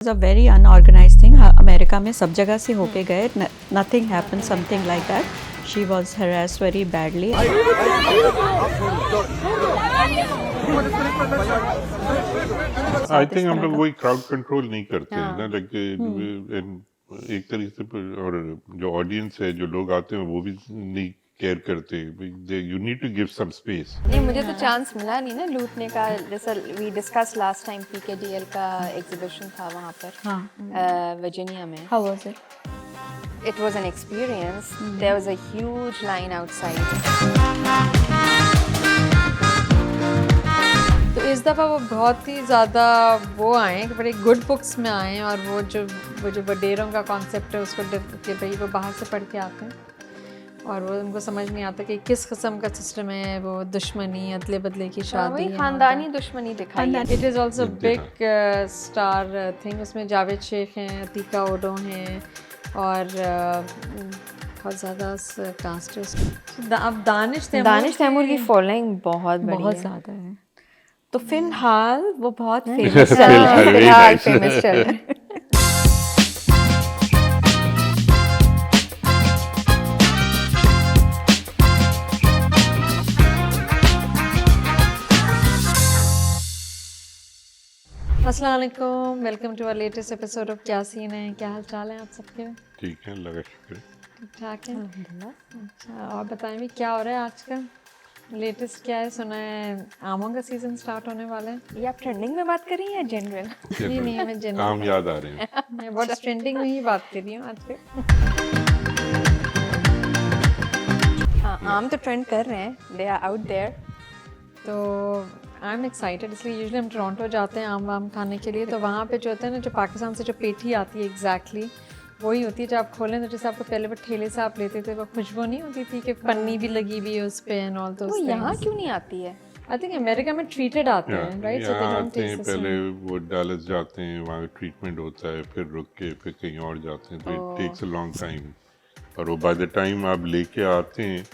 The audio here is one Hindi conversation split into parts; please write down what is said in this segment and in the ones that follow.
a very unorganized thing. America में सब जगह से होके गए. Nothing happened, something like that. She was harassed very badly. I think हम लोग वही क्राउड कंट्रोल नहीं करते हैं ना, लाइक एक तरीके से और जो ऑडियंस है, जो लोग आते हैं वो भी नहीं केयर करते. You need to give some space. नहीं, मुझे तो चांस मिला नहीं ना लूटने का. जैसा वी डिस्कस लास्ट टाइम, पीकेडीएल का एग्जीबिशन था वहाँ पर वर्जीनिया में. How was it? It was an experience. There was a huge line outside. तो इस दफ़ा वो बहुत ही ज़्यादा वो आए कि बड़े गुड बुक्स में आए हैं, और वो जो वडेरों का कॉन्सेप्ट है उसको कि भाई वो बाहर से पढ़ के आते हैं और वो उनको समझ नहीं आता कि किस किस्म का सिस्टम है. वो दुश्मनी, अदले बदले की शादी, खानदानी दुश्मनी दिखाई है. It is also big star thing. उसमें जावेद शेख हैं, अतीका ओडो हैं और बहुत ज़्यादा कास्ट है. अब दानिश तैमूर की फॉलोइंग बहुत ज़्यादा है. तो फिलहाल वो बहुत फेमस फिलहाल फेमस चल रहा है. अस्सलाम वालेकुम, welcome to our latest episode of क्या सीन है. क्या हाल चाल है आप सबके? ठीक है, लगा शुक्र. ठीक ठाक है. अच्छा, और बताएं भी क्या हो रहा है आजकल? लेटेस्ट क्या है? सुना है आमों का सीजन स्टार्ट होने वाला है. ये आप ट्रेंडिंग में बात कर रही हैं या जनरल? नहीं, हमें जनरल काम याद आ रहे हैं. मैं बहुत ट्रेंडिंग में ही बात कर रही हूँ आजकल. हाँ, आम तो ट्रेंड कर रहे हैं. They are out there. तो आई एम एक्साइटेड. इसलिए यूजुअली हम टोरंटो जाते हैं आम खाने के लिए. तो वहाँ पे जो होता है ना, जो पाकिस्तान से जो पेठी आती है एग्जैक्टली वही होती है. जब आप खोलें तो जैसे आपको पहले वो ठेले से आप लेते थे, वो खुशबू नहीं होती थी कि पन्नी भी लगी हुई है उस पे एंड ऑल. तो यहाँ क्यों नहीं आती है? आई थिंक अमेरिका में ट्रीटेड आते हैं, राइट? सो दे डोंट आते हैं, टेस्ट पहले वो डालस जाते हैं, वहाँ ट्रीटमेंट होता है, फिर रुक के फिर कहीं और जाते हैं. तो it takes a long time. और वो बाय द टाइम आप लेके आते हैं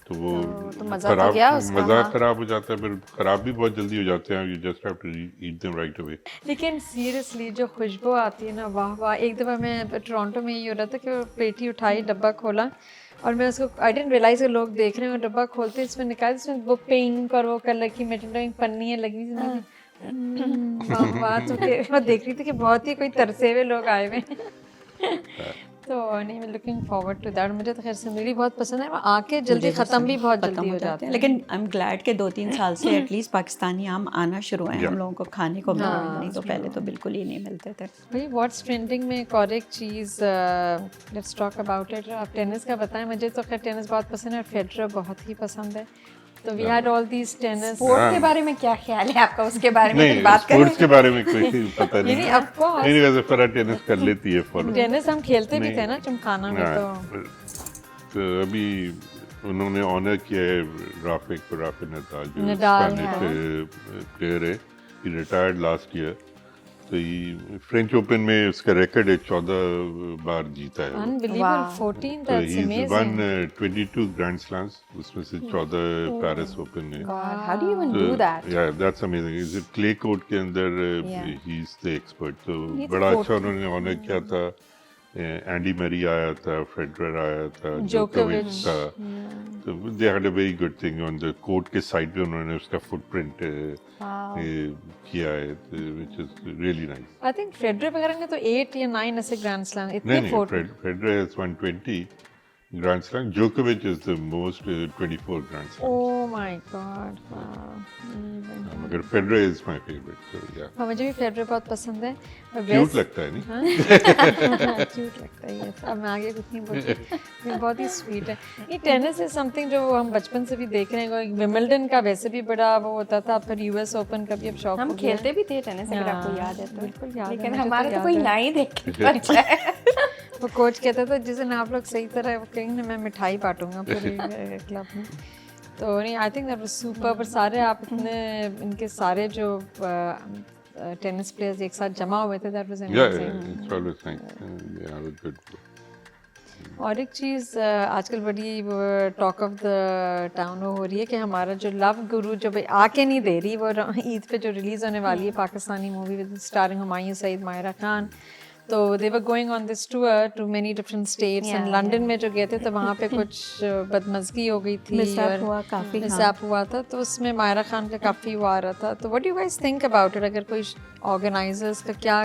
तो वो तो मज़ा तो गया उसका. मज़ा खराब हो जाता है, फिर खराब भी बहुत जल्दी हो जाते हैं. You just have to eat them right away. लेकिन सीरियसली जो खुशबू आती है ना, वाह वाह. एक दफ़ा मैं टोरंटो में ये हो रहा था कि वो पेठी उठाई, डब्बा खोला और मैं उसको आई डिडंट रियलाइज लोग देख रहे हैं. और डब्बा खोलते इसमें निकाल, इसमें वो पिंक और वो कलर की मेटेंडो पन्नी है लगी हुई. वाह वाह. तो मैं देख रही थी कि बहुत ही कोई तरसे हुए लोग आए हुए हैं. तो नहीं, मैं लुकिंग फॉरवर्ड टू दैट. मुझे तो खैर सिंदरी बहुत पसंद है. आके जल्दी ख़त्म भी बहुत जल्दी हो जाते हैं. लेकिन आई एम ग्लैड के 2-3 साल से एटलीस्ट पाकिस्तानी आम आना शुरू हैं हम लोगों को खाने को मिल रहा है. नहीं तो पहले तो बिल्कुल ही नहीं मिलते थे. भाई व्हाट्स ट्रेंडिंग में एक और एक चीज़, लेट्स टॉक अबाउट इट. आप टेनिस का बताएं. मुझे तो खैर टेनिस बहुत पसंद है और फेडरर बहुत ही पसंद है. तो we had all these tennis. Sport के बारे में क्या ख्याल है आपका? उसके बारे में नहीं, बात करें. स्पोर्ट्स के बारे में कोई पता नहीं. नहीं, ऑफ कोर्स नहीं, वैसे फरा टेनिस कर लेती है फॉलो. टेनिस हम खेलते भी थे ना चिमखाना में. तो अभी उन्होंने ऑनर किया है राफेल नडाल, जो नडाल, स्पेनिश प्लेयर है. ही रिटायर्ड लास्ट ईयर. तो ये फ्रेंच ओपन में उसका रिकॉर्ड है 14 बार जीता है. अनबिलीवेबल. 14, तो that's he one amazing. 22 grand slams, उसमें से 14 पेरिस ओपन में. God, how do you even do that? Yeah, that's amazing. इस क्ले कोर्ट के अंदर he is the expert. तो बड़ा अच्छा उन्होंने ऑनर किया था. एंडी मरी आया था, फेडरर आया था, जोकोविच था. तो they had a very good thing on the court के साइड पे. उन्होंने उसका फुटप्रिंट किया है, which is really nice. I think Federer वगैरह ने तो 8 या 9 ऐसे ग्रैंड स्लैम इतने. नहीं, Federer has won 20 Grand Slam. Djokovic is the most 24 Grand Slams. Oh my God! मगर Federer is my favorite. So yeah. हाँ, मुझे भी फेडरर बहुत पसंद है. Cute लगता है नहीं? क्यूट लगता है. yes. अब मैं आगे कुछ नहीं बोलती. ये बहुत ही स्वीट है. ये टेनिस इज समथिंग जो हम बचपन से भी देख रहे हैं. विंबलडन का वैसे भी बड़ा वो होता था. फिर यूएस ओपन का भी अब शौक. हम खेलते भी थे टेनिस, अगर आपको याद है तो. बिल्कुल याद है. लेकिन हमारा तो कोई ना ही देखे बच्चा है. वो कोच कहता था जिस दिन आप लोग सही तरह कहेंगे ना, मैं मिठाई बांटूंगा पूरे क्लब में. तो नहीं, I think that was super. पर सारे आप इतने इनके सारे जो टेनिस प्लेयर्स एक साथ जमा हुए थे, that was Yeah, amazing. it's always nice. Yeah, good. और एक चीज़ आजकल बड़ी टॉक ऑफ द टाउन हो रही है कि हमारा जो लव गुरु जो भाई आके नहीं दे रही, वो ईद पे जो रिलीज़ होने वाली है पाकिस्तानी movie with starring Humayun Saeed, Mayra Khan, तो they were going on this tour to many different states and London में जो गए थे तो वहाँ पे कुछ बदमज़गी हो गई थी मिसहैप हुआ काफ़ी, मिसहैप हुआ था, तो उसमें मायरा खान का काफ़ी वो आ रहा था। तो what do you guys think about it? अगर कोई ऑर्गेनाइजर्स का क्या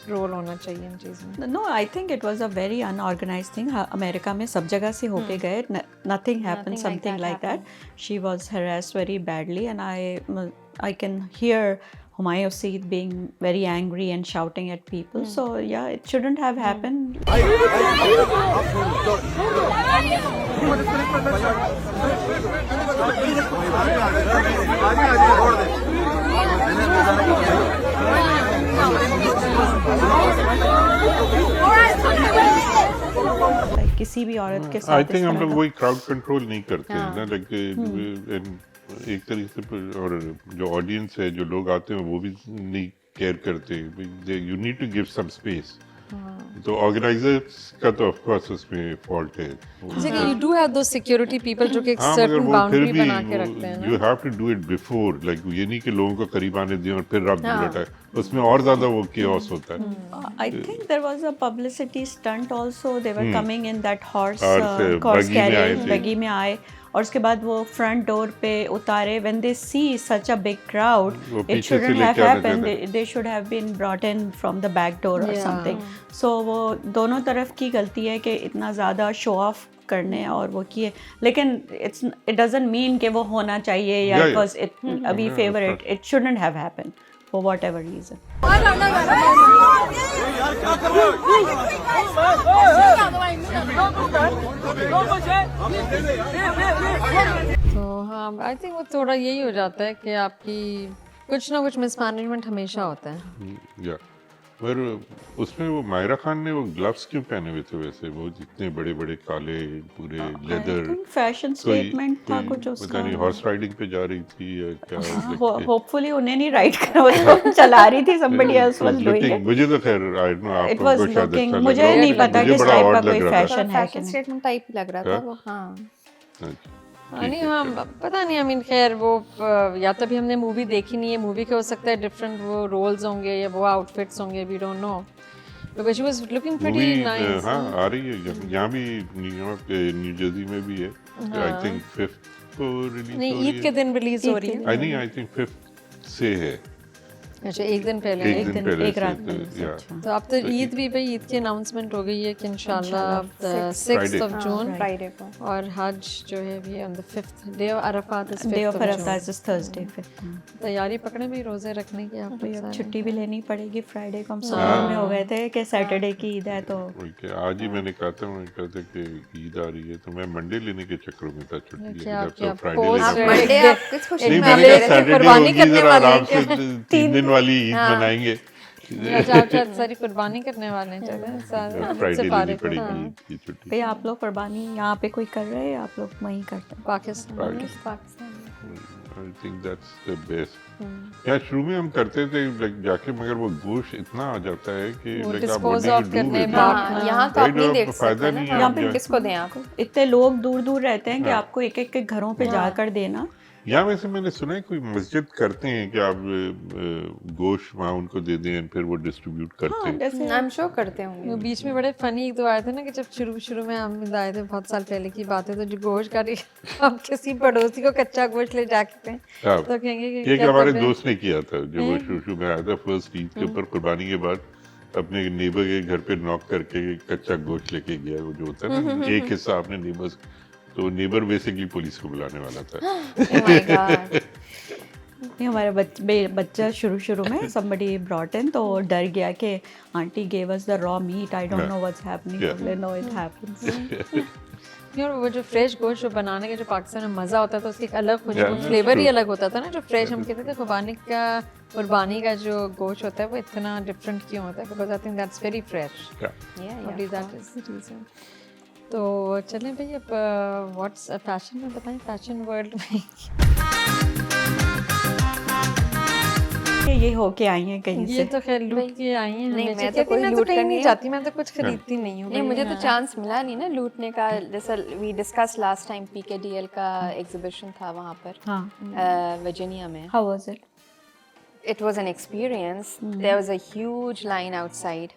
रोल होना चाहिए इन चीज़ में? No, I think it was a very unorganized thing. America में सब जगह से होके गए, nothing happened something like that. She was harassed very badly and I can hear Humayun Saeed being very angry and shouting at people. So yeah, it shouldn't have happened. Like किसी भी औरत के साथ आई इस थिंक हम तरह लोग का- वही क्राउड कंट्रोल नहीं करते हैं ना, लाइक एक तरीके से। और जो ऑडियंस है, जो लोग आते हैं, वो भी नहीं केयर करते। You need to give some space. तो ऑर्गेनाइजर्स का तो ऑफ कोर्स उसमें फॉल्ट है। जैसे कि you do have those security people जो कि एक हाँ, मगर सर्टेन वो फिर बाउंड्री भी बना के रखते हैं यू ना। Have to do it before, like ये नहीं कि लोगों को करीब आने दिए और फिर आप दूर हटाए, उसमें और ज्यादा वो केओस होता है। I think there was a publicity stunt also. They were coming in that horse Horse, horse buggy में आए carriage, थे। buggy में आए, और उसके बाद वो फ्रंट डोर पे उतारे। When they see such a big crowd, वो it पीछे से shouldn't have लेके आने happened. देते। They should have been brought in from the back door or Yeah. something. So वो दोनों तरफ की गलती है कि इतना ज़्यादा शो ऑफ करने और वो किए, लेकिन it doesn't mean कि वो होना चाहिए या Yeah, because it अभी favorite. It shouldn't have happened for whatever reason. तो हाँ, आई थिंक वो थोड़ा यही हो जाता है कि आपकी कुछ ना कुछ मिसमैनेजमेंट हमेशा होता है। या पर उसमें वो मायरा खान ने वो ग्लव्स क्यों पहने हुए थे वैसे? वो इतने बड़े बड़े काले पूरे लेदर, फैशन स्टेटमेंट था कुछ पता उसका। नहीं हॉर्स राइडिंग पे जा रही थी या क्या। होपफुली उन्हें नहीं राइड करा, उसको चला रही थी, somebody else was doing it. मुझे तो खैर आई नो आप It was लोगों को शायद looking, अच्छा लग मुझे रहा होगा, नहीं पता मुझे किस बड़ा टाइप odd का लग कोई रहा था। फैशन है कि फैशन नहीं। स्टेटमेंट टाइप लग रहा था हाँ? वो। हाँ अच्छा। नहीं हाँ, पता नहीं, आई मीन खैर वो या तो भी हमने मूवी देखी नहीं है, मूवी के हो सकता है डिफरेंट वो रोल्स होंगे या वो आउटफिट्स होंगे, we don't know, because she was looking pretty movie nice. हाँ आ रही है, यहाँ भी न्यूयॉर्क न्यू जर्सी में भी है। आई थिंक 5th को रिलीज हो नहीं, रही ईद के दिन रिलीज हो रही है। आई थिंक 5th से है, अच्छा, एक दिन पहले। एक दिन पहले एक से, रात तो, पहले, या अच्छा। तो अब तो ईद भी भाई, ईद की अनाउंसमेंट हो गई है कि इंशाल्लाह the 6th of June, Friday को। और हज जो है भी on the 5th day of Arafat is Day 5th of of Arafat June. is Thursday 5th। तैयारी पकड़े भाई रोजे रखने की आप भाई लोग अब सारे। छुट्टी भी लेनी पड़ेगी फ्राइडे को। हम सोच में हो गए थे कि सैटरडे की ईद है, तो ओके, आज ही मैंने कहा था कि ईद आ रही है, तो मैं मंडे लेने के चक्कर में था छुट्टी लेके, क्या जब क्या से फ्राइडे पोस्ट लेना है। पड़ा। मंडे आप किस खुशी नहीं, में मैंने ले कहा रहे थे? सैटरडे कुर्बानी होगी, करने जरा वाले आराम हैं से 3 दिन वाली ईद मनाएंगे। अच्छा, सारी कुर्बानी करने वाले हैं, चले सारे फ्राइडे से लेनी फारिग। पड़ेगी हाँ, ईद की छुट्टी। भाई आप लोग कुर्बानी यहाँ पे कोई कर रहे हैं, आप लोग वहीं करते हैं। Pakistan. I think that's the best. यार शुरू में हम करते थे लाइक जाके, मगर वो गोश्त इतना आ जाता है कि वो लाइक आप dispose what off do you do करने with it? बाप हाँ, यहाँ तो आप Right, नहीं आपको देख फायदा सकते नहीं ना, है, यहाँ आप पे जो- किसको दें आप? इतने लोग दूर दूर रहते हैं कि हाँ। आपको एक एक के घरों पे जाकर देना। यहाँ वैसे मैंने सुना है कोई मस्जिद करते हैं कि आप गोश्त वहाँ उनको दे दें, फिर वो डिस्ट्रीब्यूट करते हाँ, हैं। जैसे आई एम श्योर करते होंगे। वो बीच में बड़े फनी एक दो आए थे ना कि जब शुरू में हम आए थे, बहुत साल पहले की बात है, तो जो गोश्त का हम किसी पड़ोसी को कच्चा गोश्त ले जाके हाँ, तो कहेंगे कि ये क्या हमारे कर रहे हैं? दोस्त ने किया था जब वो शुरू में आया था फर्स्ट ईद के ऊपर कुर्बानी के बाद, अपने नेबर के घर पे नॉक करके कच्चा गोश्त लेके गया। वो जो होता है ना, एक हिस्सा आपने नेबर्स, तो नेबर बेसिकली पुलिस को बुलाने वाला था। Oh my God. नहीं, हमारे बच्चा शुरू में somebody brought in, तो वो डर गया कि aunty gave us the raw meat, I don't know what's happening. Yeah. बोले no, it happens. और वो जो फ्रेश गोश्त जो बनाने का जो पाकिस्तान में मज़ा होता था, उसकी एक अलग खुशबू, Yeah, फ्लेवर ही true. अलग होता था ना। जो फ्रेश हम कहते थे कुर्बानी का जो गोश्त होता है वो इतना डिफरेंट क्यों होता है? Because I think that's very fresh. Probably that is the reason. तो चलें भाई, अब व्हाट्स फैशन में बताएं, फैशन वर्ल्ड में। कि ये होके आई हैं कहीं ये से। तो खैर लूट के आई हैं नहीं, हमें मैं तो कहती कोई मैं तो लूट कहीं करनी नहीं है। जाती, मैं तो कुछ खरीदती नहीं हूँ नहीं, भाई, मुझे तो हाँ। चांस मिला नहीं ना लूटने का। जैसा वी डिस्कस लास्ट टाइम पीकेडीएल का एग्जीबिशन था वहाँ पर हाँ, वर्जीनिया में। How was it? It was an experience. There was a huge line outside.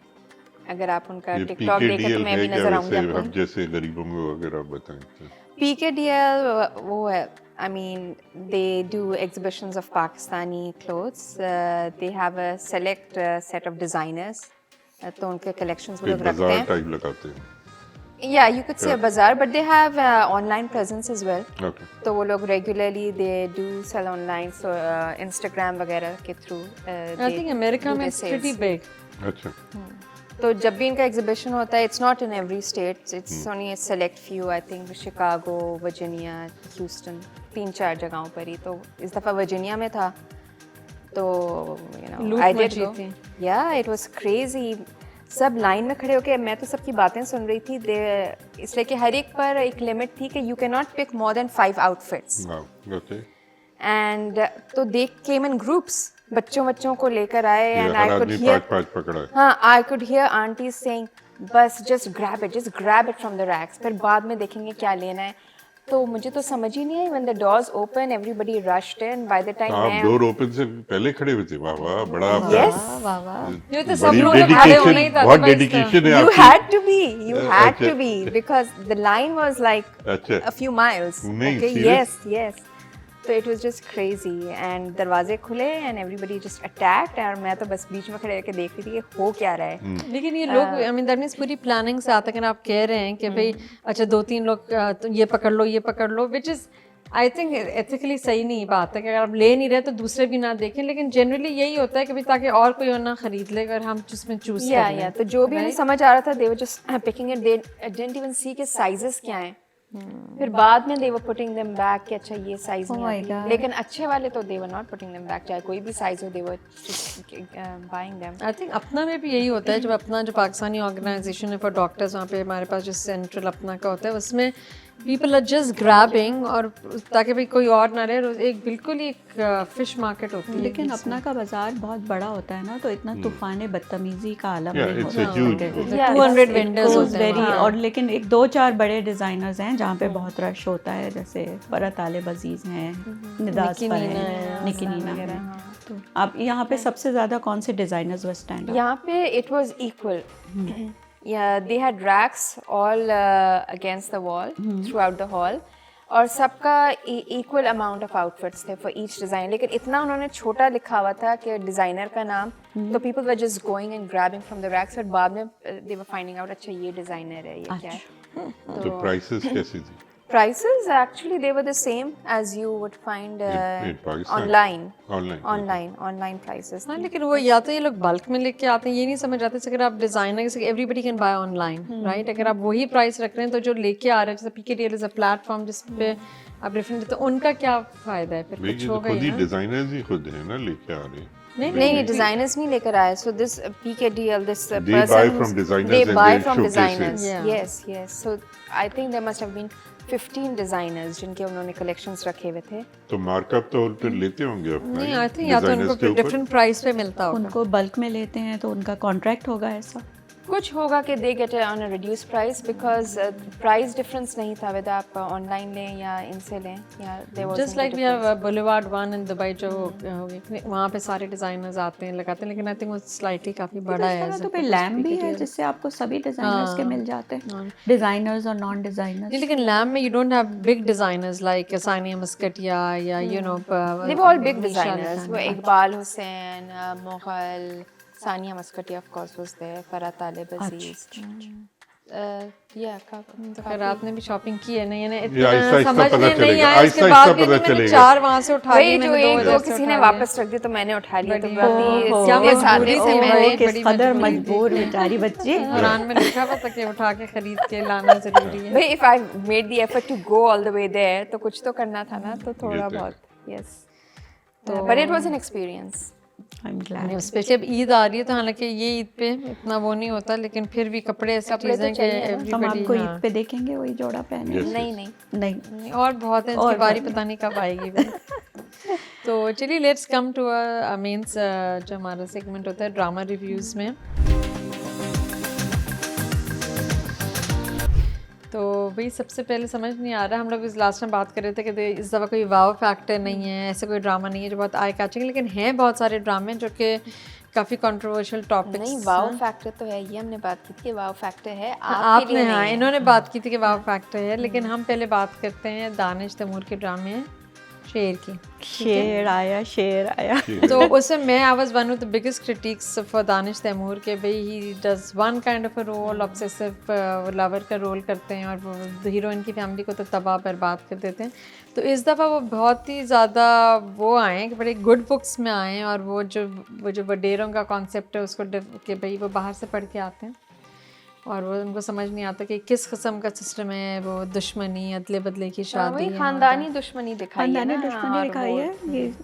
अगर आप उनका ये टिकटॉक देखें तो PKDL मैं है भी क्या नजर वैसे आऊंगी हम आपको। जैसे गरीबों को अगर आप बताएं तो? PKDL वो है, I mean they do exhibitions of Pakistani clothes. They have a select set of designers. तो उनके collections वो एक लोग रखते बाजार हैं। टाइप लगाते हैं। Yeah, you could say a bazaar, but they have online presence as well. Okay. तो वो लोग regularly they do sell online, so Instagram वगैरह के through. I think America में it's pretty big. अच्छा। तो जब भी इनका एग्जीबिशन होता है, it's not in every state, it's only select few, I think Chicago, Virginia, Houston, 3-4 जगहों पर ही। तो इस दफ़ा वर्जीनिया में था, तो लूट आई मची डिड थी। गो। या इट वाज क्रेजी। सब लाइन में खड़े होके मैं तो सबकी बातें सुन रही थी। इसलिए कि हर एक पर एक लिमिट थी कि you can not pick more than 5 outfits. Okay. And तो दे केम इन ग्रुप्स, बच्चों को लेकर आए। एंड हर आई कुड आदमी हियर 5 पकड़ा है। हाँ, I could hear aunties saying, बस just grab it from the racks. फिर बाद में देखेंगे क्या लेना है। तो मुझे तो समझ ही नहीं आई। When the doors open, everybody rushed in. By the time आप मैं डोर ओपन से पहले खड़े हुए थे। वाह वाह, बड़ा आपका Yes. वाह वाह, ये तो बड़ी सब लोग खड़े होने ही डेडिकेशन, था बहुत भाई इसका। डेडिकेशन है you आपकी। had to be, you had अच्छा। to be, because the line was like अच्छा। a few miles. नहीं, Okay, serious? yes. So it was just crazy and दरवाजे खुले and everybody just attacked और मैं तो बस बीच में खड़े होकर देख रही थी कि हो क्या रहा है। लेकिन ये लोग आई मीन दैट मींस पूरी प्लानिंग से आता है। अगर आप कह रहे हैं कि भाई अच्छा 2-3 लोग तो ये पकड़ लो which is I think ethically सही नहीं बात है कि अगर आप ले नहीं रहे तो दूसरे भी ना देखें। लेकिन जनरली यही होता है कि भाई ताकि और कोई और ना खरीद ले अगर हम जिसमें चूज कर लें। या तो जो भी उन्हें समझ आ रहा था, they were just picking it. They didn't even see कि sizes क्या हैं। फिर बाद में they were putting them back कि अच्छा ये size नहीं आती। लेकिन अच्छे वाले तो they were not putting them back, चाहे कोई भी size हो, they were just buying them. I think अपना में भी यही होता है। जब अपना जो पाकिस्तानी ऑर्गेनाइजेशन है फॉर डॉक्टर्स, वहाँ पे हमारे पास जो सेंट्रल अपना का होता है, उसमें पीपल आर जस्ट ग्रैबिंग और ताकि भाई कोई और ना रहे। एक बिल्कुल ही एक फिश मार्केट होती है। लेकिन अपना का बाजार बहुत बड़ा होता है ना, तो इतना तूफान बदतमीजी का आलम Yeah, नहीं it's a होता। huge- 200 वेंडर्स होते हैं वेरी वहाँ। और लेकिन एक 2-4 बड़े डिजाइनर्स हैं जहाँ पे बहुत रश होता है, जैसे फरत आले बजीज हैं, निदास पर हैं, निकी नीना है। तो आप यहाँ पे सबसे ज्यादा कौन से डिजाइनर्स व स्टैंड आउट? यहाँ पे it was equal. Yeah, they had racks all against the wall throughout the hall. और सबका equal amount of outfits थे for each design. लेकिन इतना उन्होंने छोटा लिखा हुआ था कि डिज़ाइनर का नाम, तो people were just going and grabbing from the racks. फिर बाद में they were finding out अच्छा ये डिज़ाइनर है, ये क्या है। तो प्राइसेस कैसी थी? Prices actually they were the same as you would find in Pakistan? online prices. हाँ, लेकिन वो या तो ये लोग बल्क में लेके आते हैं, ये नहीं समझ आते अगर आप डिजाइनर जैसे everybody can by online right. अगर आप वही प्राइस रख रहे हैं तो जो लेके आ रहे हैं, जैसे PKDL इज अ प्लेटफॉर्म जिस पे आप डिफरेंट, तो उनका क्या फायदा है? फिर नहीं, कुछ ये तो होगा खुद ही ही ना। डिजाइनर्स ही खुद है ना लेके आ रहे हैं। नहीं डिजाइनर्स नहीं लेकर आए। So this PKDL, this They person buy who's- from designers they and buy they from showcase it. designers. Yeah. Yes. So I think there must have been 15 designers जिनके उन्होंने collections रखे हुए थे। तो मार्कअप तो फिर लेते होंगे अपना नहीं, ही आई थिंक या तो designers उनको के ऊपर? डिफरेंट प्राइस पे मिलता होगा। उनको बल्क में लेते हैं तो उनका कॉन्ट्रैक्ट होगा ऐसा? कुछ होगा कि they get on a reduce price because price difference नहीं था whether आप ऑनलाइन लें या इनसे लें या there wasn't just a like we difference. Have boulevard 1 in Dubai जो वहाँ पे सारे डिजाइनर्स आते हैं लगाते हैं, लेकिन आई थिंक वो स्लाइटली काफी बड़ा है। तो फिर लैम्प भी है जिससे आपको सभी डिजाइनर्स के मिल जाते हैं, डिजाइनर्स और नॉन डिजाइनर्स। लेकिन लैम्प में you don't have big designers like Sania Maskatiya या you know They were all big designers. वो Iqbal Hussain, Mughal, Sania मस्कटिया of course was there, Farhat तालिब अजीज। तो फिर आपने भी शॉपिंग की है नहीं? ये आहिस्ता इतना आहिस्ता समझ पता में नहीं चलेगा, आया, उसके आहिस्ता बाद आहिस्ता भी पता मैंने चलेगा। 4 वहाँ से उठा वही लिए, जो मैंने 2 एक इधर दो से किसी उठा ने लिए। वापस रख दी तो मैंने उठा लिया। तो क्या बड़ी मजबूरी से मैंने किस बड़ी कदर मजबूरी मजबूर बेचारी बच्ची। कुरान में लिखा हुआ था कि उठा के खरीद के लाना जरूरी है। भाई if I made the effort to go all the way there तो कुछ तो करना था ना, तो थोड़ा तो है। बहुत yes. तो but it was an experience. I am glad. Specially अब ईद आ रही है तो हालांकि ये ईद पे इतना वो नहीं होता, लेकिन फिर भी कपड़े ऐसी कपड़े तो चीजें कि चाहिए ना। हम एवरीबॉडी आपको ईद पे देखेंगे वही जोड़ा पहने। Yes, yes. नहीं नहीं और बहुत है, इसकी बारी पता नहीं कब आएगी। तो चलिए लेट्स कम टू मीन्स जो हमारा सेगमेंट होता है ड्रामा रिव्यूज़ में। तो भाई सबसे पहले समझ नहीं आ रहा, हम लोग इस लास्ट में बात कर रहे थे कि इस दफ़ा कोई वाव फैक्टर नहीं है, ऐसा कोई ड्रामा नहीं है जो बहुत आई कैचिंग, लेकिन हैं बहुत सारे ड्रामे जो कि काफ़ी कंट्रोवर्शियल टॉपिक्स। नहीं, वाव फैक्टर तो है, ये हमने बात की थी कि वाव फैक्टर है आपके लिए, हाँ इन्होंने बात की थी कि वाव फैक्टर है, लेकिन हम पहले बात करते हैं दानिश तैमूर के ड्रामे शेर की। शेर आया तो उसमें मैं I was one of the biggest critics for Danish Taimoor के भाई he does one kind of a role, obsessive lover का रोल करते हैं और वो हीरोइन की फैमिली को तो तबाह बर्बाद कर देते हैं। तो इस दफ़ा वो बहुत ही ज़्यादा वो आए कि बड़े गुड बुक्स में आए, और वो जो वडेरों का कॉन्सेप्ट है उसको कि भाई वो बाहर से पढ़ के आते हैं और वो उनको समझ नहीं आता कि किस किस्म का सिस्टम है, वो दुश्मनी, अदले बदले की शादी, खानदानी दुश्मनी दिखाई है, खानदानी दुश्मनी दिखाई है।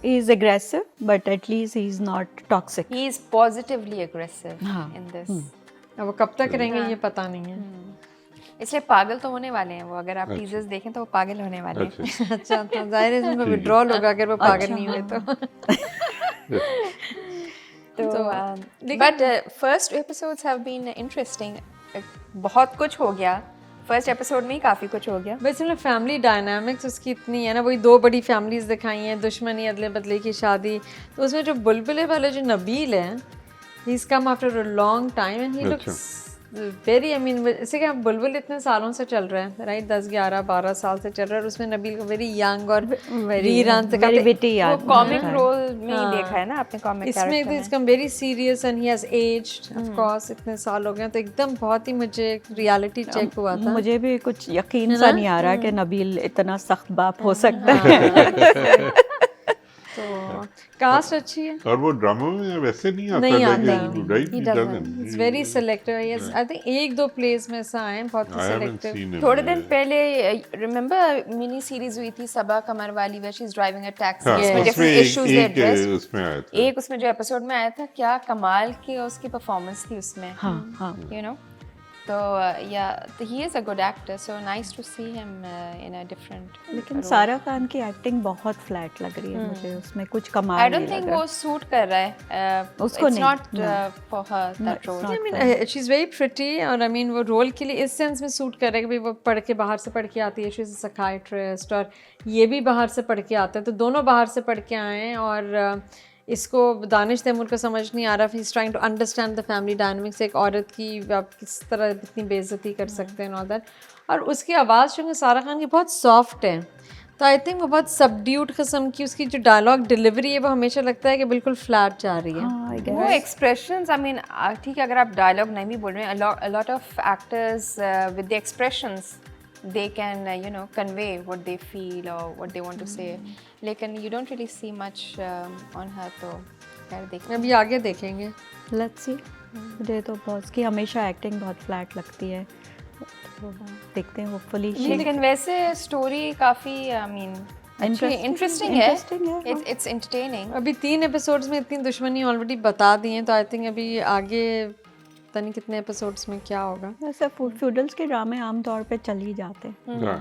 he is aggressive but at least he is not toxic. he is positively aggressive in this. अब वो कब तक रहेंगे ये पता नहीं है। इसलिए पागल तो होने वाले हैं वो, अगर आप टीजर्स देखें तो वो पागल होने वाले हैं। अच्छा, तो जाहिर है इसमें विड्रॉल होगा अगर वो पागल नहीं हुए तो but first episodes have been interesting. बहुत कुछ हो गया फर्स्ट एपिसोड में ही, काफ़ी कुछ हो गया। वैसे फैमिली डायनामिक्स उसकी इतनी है ना, वही दो बड़ी फैमिलीज दिखाई हैं, दुश्मनी, अदले बदले की शादी। तो उसमें जो बुलबुले वाले जो नबील है, he is come after a long time and he looks very, I mean इसे क्या बुलबुल इतने सालों से चल रहा है, राइट, 10, 11, 12 साल से चल रहा है, और उसमें नबील को वेरी यंग और रीरान से कॉमिक रोल में ही देखा है ना आपने, कॉमिक इसमें तो इसका very serious and he has aged of course, इतने साल हो गए, तो एकदम बहुत ही मुझे रियलिटी चेक हुआ था। मुझे भी कुछ यकीन सा नहीं आ रहा कि नबील इतना सख्त बाप हो सकता है। तो कास्ट अच्छी है और वो ड्रामा में वैसे नहीं आता, right, he doesn't, it's very selective. Yes, I think 1-2 place में ऐसा आए बहुत ही सिलेक्टिव। थोड़े दिन पहले रिमेंबर मिनी सीरीज हुई थी सबा कमर वाली, where she is driving a taxi, उसमें डिफरेंट इश्यूज दे एड्रेस, उसमें आया था एक उसमें जो एपिसोड में आया था, क्या कमाल की उसकी परफॉर्मेंस थी उसमें। हाँ यू नो, तो yeah he is a good actor, so nice to see him in a different. लेकिन सारा खान की एक्टिंग बहुत फ्लैट लग रही है मुझे, उसमें कुछ कमाल आई डोंट थिंक वो सूट कर रहा है उसको, नहीं, not for her that role. I mean she is very pretty, और आई मीन वो रोल के लिए इस सेंस में सूट कर रहा है कि भाई वो पढ़ के बाहर से पढ़ के आती है, शी इज अ साइकियाट्रिस्ट, और ये भी बाहर से पढ़ के आता है, तो दोनों बाहर से पढ़ के आए हैं। और इसको दानिश तैमूर को समझ नहीं आ रहा, he is trying to understand the family dynamics, एक औरत की आप किस तरह इतनी बेइज्जती कर सकते हैं, ऑल दैट। और उसकी आवाज़ चूँकि सारा खान की बहुत सॉफ्ट है, तो आई थिंक वो बहुत सबड्यूड किस्म की उसकी जो डायलॉग डिलीवरी है वो हमेशा लगता है कि बिल्कुल फ्लैट जा रही है। वो एक्सप्रेशंस, आई मीन ठीक है, अगर आप डायलॉग नहीं भी बोल रहे हैं, a lot of actors with the expressions they can convey what they feel or what they want to say, लेकिन you don't really see much on her, तो खैर देखें, अभी आगे देखेंगे, लेट्स सी। मुझे तो बॉस की हमेशा एक्टिंग बहुत फ्लैट लगती है, तो देखते हैं होपफुली। लेकिन वैसे स्टोरी काफ़ी आई मीन इंटरेस्टिंग है, इट्स एंटरटेनिंग। अभी 3 एपिसोड्स में इतनी दुश्मनी ऑलरेडी बता दी हैं, तो आई थिंक अभी आगे पता नहीं कितने एपिसोड्स में क्या होगा। वैसे फ्यूडल्स के ड्रामे आमतौर पे चल ही जाते हैं,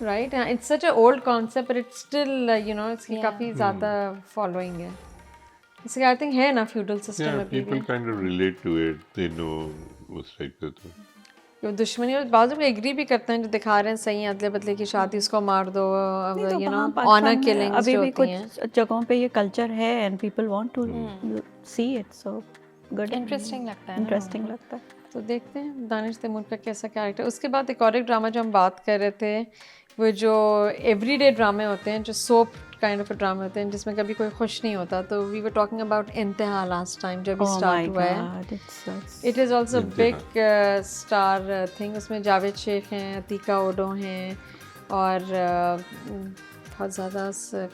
right, it's such a old concept but it's still इसकी काफ़ी ज़्यादा फॉलोइंग है, इसलिए आई थिंक है ना फ्यूडल सिस्टम में people kind of relate to it, they know उस टाइप का। तो दुश्मनी और बाजू में एग्री भी करते हैं, जो दिखा रहे हैं सही है, अदले बदले की शादी, उसको मार दो, ऑनर किलिंग्स अभी भी कुछ जगहों पे ये कल्चर है and people want to see it, so good, interesting लगता है। तो देखते हैं दानिश तैमूर का कैसा कैरेक्टर। उसके बाद एक और एक ड्रामा जो हम बात कर रहे थे, वो जो एवरीडे ड्रामे होते हैं, जो सोप काइंड ऑफ ड्रामे होते हैं जिसमें कभी कोई खुश नहीं होता, तो वी वर टॉकिंग अबाउट इंतहा लास्ट टाइम जो अभी स्टार्ट हुआ है। It is also big star thing, उसमें जावेद शेख हैं, अतीका ओडो हैं, और बहुत ज़्यादा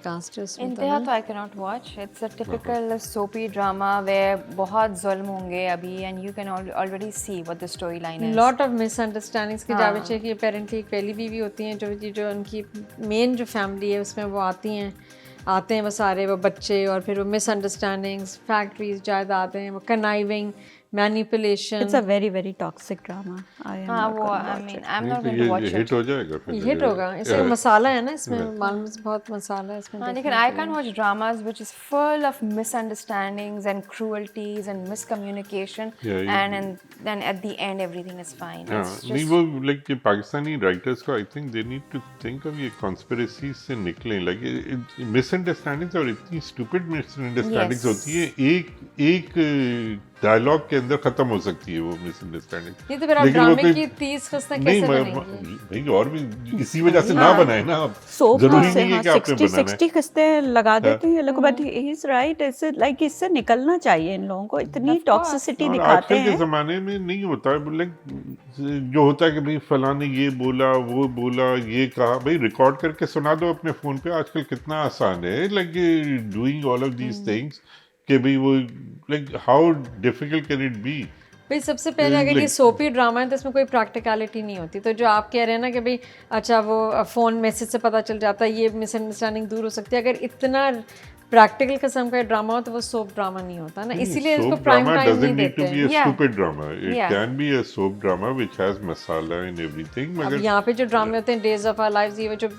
कास्ट है उसमें। इंतहा तो I can not watch, it's a typical सोपी ड्रामा वेयर बहुत जुल्म होंगे अभी, and you can already see what the story line is, lot of misunderstandings की। जावेद शेख की अपेरेंटली एक पहली बीवी होती हैं, जो उनकी मेन जो फैमिली है उसमें वो आते हैं वो सारे वो बच्चे, और फिर वो मिसअंडरस्टैंडिंग्स, फैक्ट्रीज, जायदाद हैं, वो conniving, manipulation. It's a very very toxic drama. I am हाँ not वो gonna I watch mean it. I'm not तो going to watch ये it. हिट हो जाएगा फिर हिट होगा, इसमें मसाला है ना, इसमें मालूम बहुत मसाला है इसमें। हाँ, लेकिन I can't watch dramas which is full of misunderstandings and cruelties and miscommunication, Yeah, and then at the end everything is fine. हाँ It's नहीं just वो लाइक ये पाकिस्तानी राइटर्स को I think they need to think of ये कॉन्स्पिरेसी से निकलें लाइक मिसअंडरस्टैंडिंग्स और इतनी स्टूपिड मिसअंडरस्टैंडिंग्स Yes. होती है एक डायलॉग के अंदर खत्म हो सकती है वो मिसअंडरस्टैंडिंग। ये तो फिर आप ड्रामे की 30 किस्तें नहीं कैसे बनेंगी? भाई और भी इसी वजह से ना बनाए ना आप, सोप जरूरी से नहीं है हाँ कि आपने 60 बनाना है। 60 किस्तें लगा देते हैं लोग, बट ही इज राइट। इससे लाइक इससे निकलना चाहिए इन लोगों को, इतनी टॉक्सिसिटी और दिखाते आजकल के हैं। ज़माने में नहीं होता है लाइक जो होता है कि भाई फलां ने ये बोला वो बोला ये कहा, भाई रिकॉर्ड करके सुना दो अपने फ़ोन पे। आजकल कितना आसान है like doing all of these things कि भाई वो like how difficult can it be. भाई सबसे पहले अगर ये सोपी ड्रामा है तो इसमें कोई प्रैक्टिकलिटी नहीं होती। तो जो आप कह रहे हैं ना कि भाई अच्छा वो फ़ोन मैसेज से पता चल जाता है, ये मिसअंडरस्टैंडिंग दूर हो सकती है। अगर इतना प्रैक्टिकल किस्म का ड्रामा हो तो वो सोप ड्रामा नहीं होता ना, इसीलिए इसको प्राइम टाइम नहीं देते हैं। Yeah. stupid drama. It Yeah. can be a soap drama which has masala and everything. अब मगर यहाँ पे जो ड्रामे होते हैं डेज ऑफ आवर लाइव्स, ये जो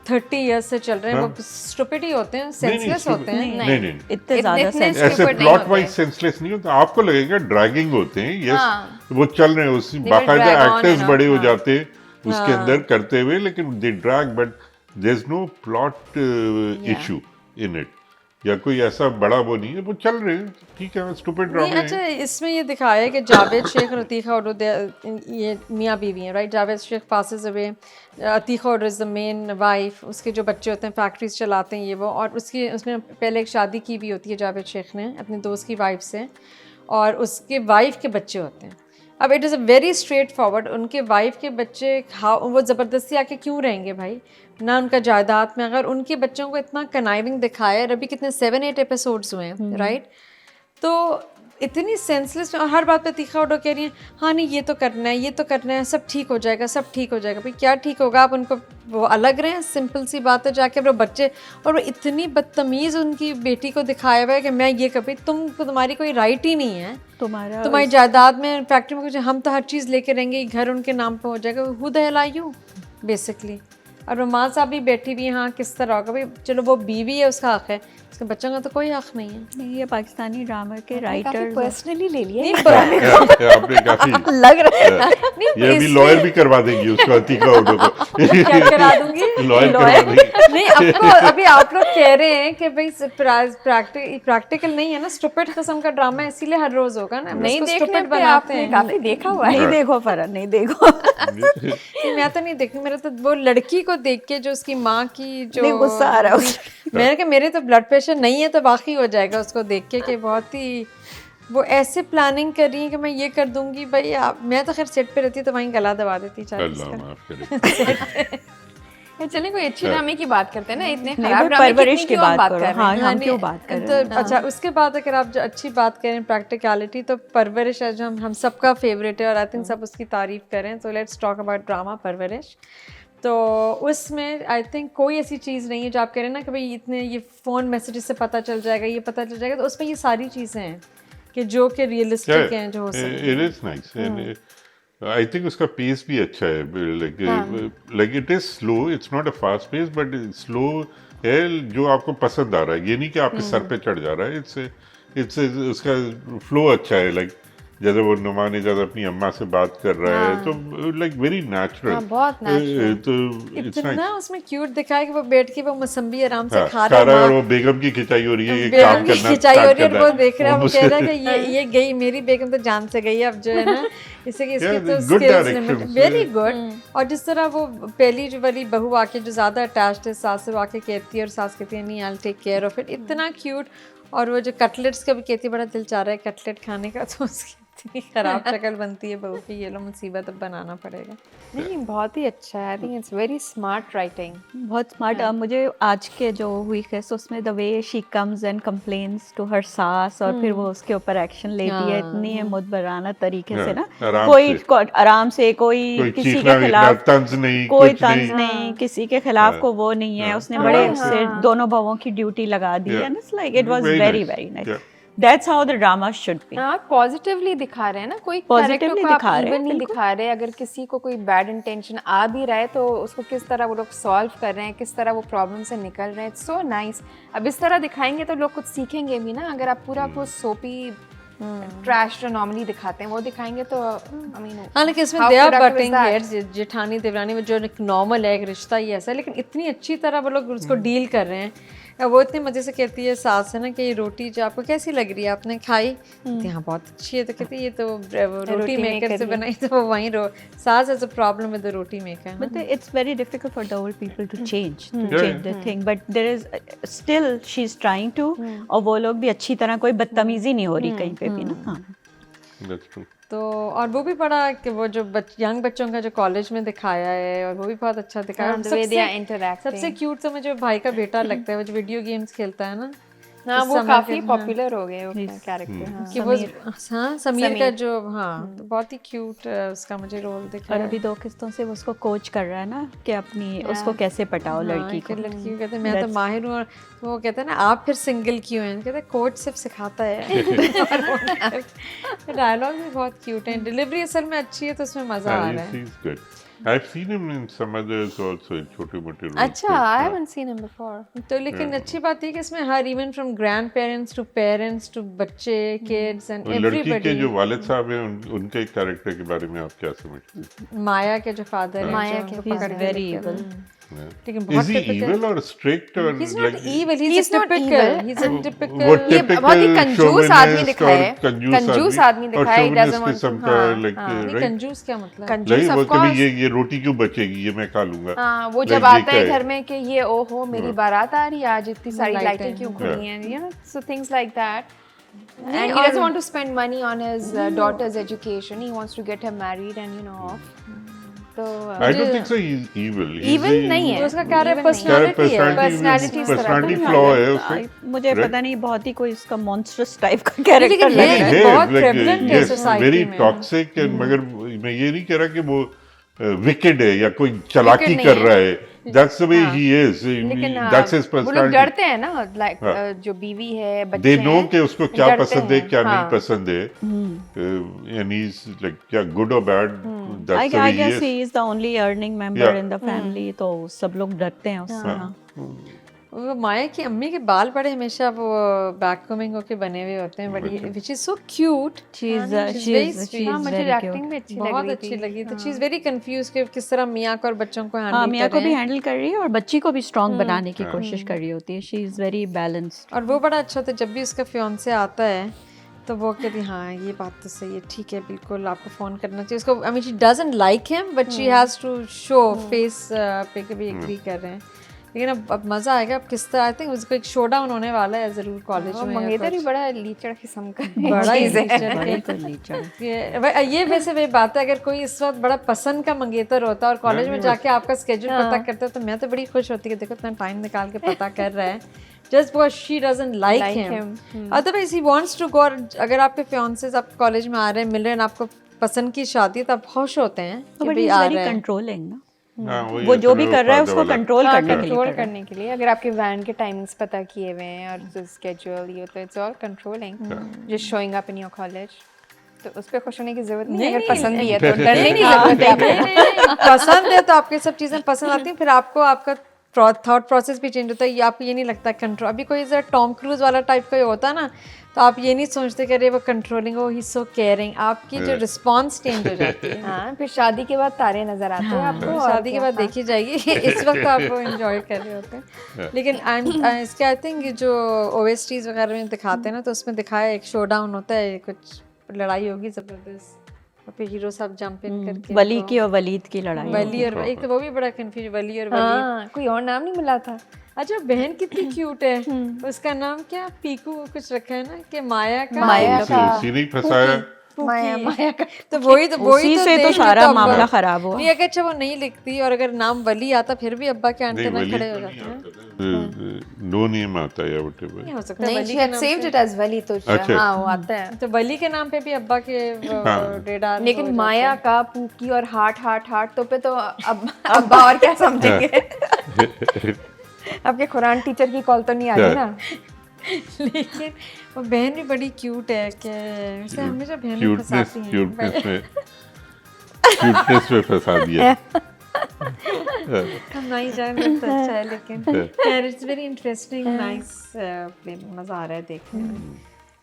30 इयर्स से चल रहे हैं वो स्टूपिड ही होते हैं, सेंसलेस होते हैं। नहीं इतने ज्यादा इतने सेंस ऐसे stupid नहीं प्लॉट होते। वाइज सेंसलेस नहीं होता। आपको लगेगा ड्रैगिंग होते हैं, यस हाँ। वो चल रहे हैं उस will बाकायदा drag on एक्टर्स and बड़े on, हो हाँ। जाते हैं उसके अंदर करते हुए, लेकिन they drag but there is no plot issue in it, या कोई ऐसा बड़ा वो नहीं है, वो चल रहे हैं ठीक है, स्टूपिड नहीं ड्रामा अच्छा है। इसमें ये दिखाया है कि जावेद शेख और अतीका और ये मियाँ बीवी हैं, right. Javed Shaikh passes away, Atiqa और इज़ द मेन वाइफ, उसके जो बच्चे होते हैं फैक्ट्रीज चलाते हैं ये वो, और उसमें पहले एक शादी की भी होती है जावेद शेख ने अपने दोस्त की वाइफ से, और उसके वाइफ के बच्चे होते हैं। अब it is a very straight forward, उनके वाइफ के बच्चे वो ज़बरदस्ती आके क्यों रहेंगे भाई ना उनका जायदाद में, अगर उनके बच्चों को इतना कनाइविंग दिखाया है। अभी कितने 7-8 एपिसोड्स हुए हैं, राइट। तो इतनी सेंसलेस, और हर बात पे तीखा उड़ो कह रही हैं हाँ नहीं ये तो करना है, ये तो करना है, सब ठीक हो जाएगा, सब ठीक हो जाएगा। भाई क्या ठीक होगा, आप उनको वो अलग रहें, सिंपल सी बात है। जाके वो बच्चे, और वो इतनी बदतमीज़ उनकी बेटी को दिखाया हुआ है कि मैं ये कभी तुम्हारी कोई राइट ही नहीं है, तुम्हारी जायदाद में फैक्ट्री में कुछ, हम तो हर चीज़ लेके रहेंगे, घर उनके नाम पे हो जाएगा। Who the hell are you basically. और रोमान साहब भी बैठी भी हाँ किस तरह होगा भाई, चलो वो बीवी है उसका हक है, उसके बच्चों का तो कोई हक नहीं है। नहीं ये पाकिस्तानी ड्रामा के राइटर्स पर्सनली ले लिया आपने काफी लग रहा है। ये अभी लॉयर भी करवा देंगी उसको, अतीका उडो को क्या करा दूंगी लॉयर करवा देंगी। नहीं आपको अभी आप लोग कह रहे हैं कि भाई प्रैक्टिकल नहीं है ना, स्टूपिड किस्म का ड्रामा है, इसीलिए हर रोज होगा ना। नहीं इसको देखने stupid पे आपने काफी देखा हुआ है। नहीं देखो फरन, नहीं देखो। नहीं, मैं तो नहीं देखी, मेरा तो वो लड़की को देख के जो उसकी माँ की जो नहीं गुस्सा आ रहा है मैंने कहा मेरे तो ब्लड प्रेशर नहीं है तो वाकई हो जाएगा उसको देख के कि बहुत ही वो ऐसे प्लानिंग कर रही है कि मैं ये कर दूंगी। भाई मैं तो खैर सेट पे रहती तो वहीं गला दबा देती अल्लाह माफ करे। चलिए कोई अच्छी ड्रामे की बात करते हैं ना, इतने नहीं, खराब वो ड्रामे परवरिश की की क्यों हम बात बात करो। कर रहे हाँ हैं? हम क्यों बात कर रहे तो हैं। अच्छा उसके बाद अगर आप जो अच्छी बात करें प्रैक्टिकलिटी, तो परवरिश आज हम सबका फेवरेट है और आई थिंक सब उसकी तारीफ करें। तो लेट्स टॉक अबाउट ड्रामा परवरिश। तो उसमें आई थिंक कोई ऐसी चीज़ नहीं है जो आप कह रहे हैं ना कि भाई इतने ये फ़ोन मैसेजेस से पता चल जाएगा, ये पता चल जाएगा। तो उसमें ये सारी चीज़ें हैं कि जो कि रियलिस्टिक हैं, जो हो सकती it is nice. I think उसका पेस भी अच्छा है, like it is slow, it's not a fast pace but slow है जो आपको पसंद आ रहा है। ये नहीं कि आपके सर पे चढ़ जा रहा है, इट्स उसका फ्लो अच्छा है। लाइक जैसे वो नुमान इजाज अपनी अम्मा से बात कर रहा है तो लाइक वेरी नेचुरल, बहुत natural। तो इट्स इतना नाइस। उसमें क्यूट दिखाया कि वो बैठ के वो मौसम्बी आराम से खा खा रहा है और रहा वो बेगम की खिंचाई हो रही है, ये बेगम काम की करना खिंचाई हो रही है, start और वो करना देख रहा है, वो मुझसे- कह रहा है कि ये गई मेरी बेगम तो जान से गई अब जो है ना इससे कि इसके Yeah, तो good skills directions, limit very good. और जिस तरह वो पहली जो वाली बहू आके जो ज़्यादा अटैच्ड है सास से, आके कहती है और सास कहती है नहीं I will take care of it, इतना क्यूट। और वो जो कटलेट्स का भी कहती है बड़ा दिल चाह रहा है कटलेट खाने का, तो उसकी इतनी ख़राब शक्ल बनती है बहू की, ये लो मुसीबत अब बनाना पड़ेगा। नहीं बहुत ही अच्छा है, I think it's very smart writing. बहुत स्मार्ट। मुझे आज के जो हुई है तो उसमें the way she comes and complains to her सास और फिर वो उसके ऊपर एक्शन लेती है इतनी मुदबराना तरीके से ना, कोई आराम से कोई किसी के खिलाफ तंज नहीं, कोई कुछ तंज नहीं, किसी के खिलाफ को वो नहीं है, उसने बड़े से दोनों बहुओं की ड्यूटी लगा दी है। It's like it was very very nice. That's how the drama should be. हाँ पॉजिटिवली दिखा रहे हैं ना, कोई Positively कैरेक्टर को आप दिखा रहे हैं, इवन नहीं दिखा रहे। अगर किसी को कोई बैड इंटेंशन आ भी रहा है तो उसको किस तरह वो लोग सॉल्व कर रहे हैं, किस तरह वो प्रॉब्लम से निकल रहे हैं। It's so nice. अब इस तरह दिखाएंगे तो लोग कुछ सीखेंगे भी ना। अगर आप पूरा वो सोपी ट्रैश जो नॉर्मली दिखाते हैं वो दिखाएंगे तो आई मीन हाँ, लेकिन इसमें दे आर बटिंग हेड्स, जेठानी देवरानी में जो एक नॉर्मल है, एक रिश्ता ही ऐसा है, लेकिन इतनी अच्छी तरह वो लोग उसको डील कर रहे हैं। वो इतने मज़े से कहती है सास है ना कि ये रोटी जो आपको कैसी लग रही है, आपने खाई? हाँ बहुत अच्छी है। तो कहती है ये तो रोटी मेकर से बनाई। तो वो वहीं सास has a problem with the roti maker. But it's very difficult for the old people to change the thing. But there is still she's trying to. और वो लोग भी अच्छी तरह, कोई बदतमीजी नहीं हो रही कहीं पे भी ना। हाँ। That's true. तो और वो भी पढ़ा कि वो जो यंग बच्चों का जो कॉलेज में दिखाया है, और वो भी बहुत अच्छा दिखाया है। सबसे क्यूट तो मुझे भाई का बेटा लगता है, वो जो वीडियो गेम्स खेलता है ना। हाँ वो काफी पॉपुलर हो गए वो कैरेक्टर। कि वो हाँ समीर का जो हाँ तो बहुत ही क्यूट उसका मुझे रोल दिखा। और अभी 2 किस्तों से वो उसको कोच कर रहा है ना कि अपनी उसको कैसे पटाओ लड़की को। लड़की कहते हैं मैं तो माहिर हूँ, और वो कहते हैं ना आप फिर सिंगल क्यों हैं, कहते हैं कोच सिर्फ सिखाता है। डायलॉग भी बहुत क्यूट है, डिलीवरी असल में अच्छी है तो उसमें मजा आ रहा है। He's good. I've seen him in some others also, in छोटे-मोटे roles. अच्छा, I haven't seen him before. तो लेकिन अच्छी बात है कि इसमें हर even from grand parents to parents to बच्चे, किड्स एंड लड़की के एवरीबॉडी। जो वालिद साहब हैं उनके कैरेक्टर के बारे में आप क्या समझते हैं? माया के जो फादर है, माया जो के He's very evil. लेकिन Is बहुत he evil or strict or He's not like evil, he's He's a not typical, evil. he's a वो typical ये बहुत ही कंजूस आदमी दिखाया है। कंजूस आदमी और दिखाया है। He doesn't want किस्म to- का हाँ, like हाँ। नहीं, right? कंजूस क्या मतलब? कंजूस नहीं वो of कभी course। ये रोटी क्यों बचेगी, ये मैं खा लूंगा। हाँ वो Like जब ये आता है क्या घर में कि ये ओहो मेरी बारात आ रही है आज, इतनी सारी लाइटें लाइटें क्यों खुली हैं, you know, so things like that. And he और- doesn't want to spend money on his daughter's education. He wants to get her married and you know off. तो I don't think so he's evil. evil नहीं है। तो उसका क्या Evil नहीं है। पर्सनालिटी है। Personality इस तरह का personality नहीं flaw है। है उसमें। मुझे पता नहीं, बहुत ही कोई इसका मॉन्स्टरस टाइप का कैरेक्टर लेकिन लग ये रहा है। बहुत prevalent है society वेरी में। टॉक्सिक। मगर मैं ये नहीं कह रहा कि वो विकेड है या कोई चालाकी नहीं कर है। रहा है। That's the way he is. लेकिन That's his वो लोग personality. डरते हैं ना, लाइक जो बीवी है, बच्चे They हैं, know कि उसको क्या डरते पसंद है, हैं। क्या हाँ। नहीं पसंद है, and he's like क्या good or bad. That's the I way he guess is. he is the only earning member Yeah. in the family. तो सब लोग डरते हैं उससे। हाँ। वो माया की अम्मी के बाल बड़े हमेशा वो बैककमिंग होके बने हुए होते हैं, बड़ी which is so cute. She's very sweet. हाँ मुझे very एक्टिंग cute. भी अच्छी लग बहुत रही अच्छी थी। लगी। तो शी इज वेरी कंफ्यूज कि किस तरह मियाँ को और बच्चों को हाँ, हैंडल मियाँ कर को रहे भी हैं। हैंडल कर रही है और बच्ची को भी स्ट्रॉन्ग बनाने की कोशिश कर रही होती है। She is very balanced. और वो बड़ा अच्छा होता है जब भी उसका फियांसे आता है तो वो कहती हाँ ये बात तो सही है, ठीक है बिल्कुल आपको फ़ोन करना चाहिए उसको। I mean she doesn't like him but she has to show face पे के भी एग्री कर रहे हैं। लेकिन अब मज़ा आएगा। अब किस तरह आई थिंक उसको एक शो डाउन होने वाला है ज़रूर कॉलेज में। मंगेतर भी बड़ा लीचड़ किस्म का बड़ा ही चीज़ है। ये वैसे वही बात है, अगर कोई इस वक्त बड़ा पसंद का मंगेतर होता है और कॉलेज में जाके आपका स्केड्यूल पता करता है तो मैं तो बड़ी खुश होती कि देखो इतना टाइम निकाल के पता कर रहा है just because she doesn't like him. Otherwise he wants to go। अगर आपके fiances आप कॉलेज में आ रहे हैं, मिल रहे हैं, आपको पसंद की शादी तो आप खुश होते हैं कि भाई आ रहे हैं। कंट्रोलिंग ना, हाँ, वही वो जो अपने भी कर रहा है फायदे उसको वाला। कंट्रोल हाँ, करने के लिए कंट्रोल कर रहा है। करने के लिए। अगर आपके वैन के टाइमिंग्स पता किए हुए हैं और जो स्केड्यूल ये तो it's all controlling, just showing up in your college. तो उस पे खुश होने की जरूरत नहीं है। अगर पसंद भी है तो डरने की जरूरत है आपको। पसंद है तो आपके सब चीज़ें पसंद आती हैं, फिर आपको आपका थॉट प्रोसेस भी चेंज होता है। ये आपको ये नहीं लगता कंट्रोल। अभी कोई जरा टॉम क्रूज वाला टाइप का होता है ना तो आप ये नहीं सोचते कि अरे वो कंट्रोलिंग हो, ही सो केयरिंग। आपकी जो रिस्पॉन्स चेंज हो जाती है। हाँ फिर शादी के बाद तारे नजर आते हैं आपको। और शादी के बाद देखी जाएगी। इस वक्त आप वो एंजॉय कर रहे होते हैं। लेकिन इसके आई थिंक जो OSTs वगैरह में दिखाते हैं ना तो उसमें दिखाया एक शो डाउन होता है, कुछ लड़ाई होगी ज़बरदस्त और फिर हीरो साहब जंप इन करके वली की और वलीद की लड़ाई। वली और एक तो वो भी बड़ा कंफ्यूज, वली और वली। हाँ कोई और नाम नहीं मिला था। अच्छा बहन कितनी क्यूट है, उसका नाम क्या पीकू कुछ रखा है ना कि माया का। माया का सीरी फंसाया। माया का तो वही उसी से तो देख सारा लो तो मामला अब- खराब हुआ। नहीं अगर अच्छा वो नहीं लिखती और अगर नाम वली आता फिर भी अब्बा के नहीं अंटे वली खड़े हो तो जाते नहीं हैं। आता, नो नेम आता है या व्हाटएवर। नहीं हो सकता नहीं, वली she के had नाम saved से- it as वली तो अच्छा। हाँ वो आता है। तो वली के नाम पे भी अब्बा के रेडार। लेकिन माया का पूकी और हार्ट तो पे तो अब अब्बा और क्या समझेंगे। आपके कुरान टीचर की कॉल तो नहीं आ रही ना। लेकिन वो बहन भी बड़ी क्यूट है कि वैसे हमेशा बहनें फंसाती हैं क्यूटनेस में फंसा दिया। हम नहीं जाने तो अच्छा है, लेकिन खैर it's very interesting nice film, मज़ा आ रहा है देखने में।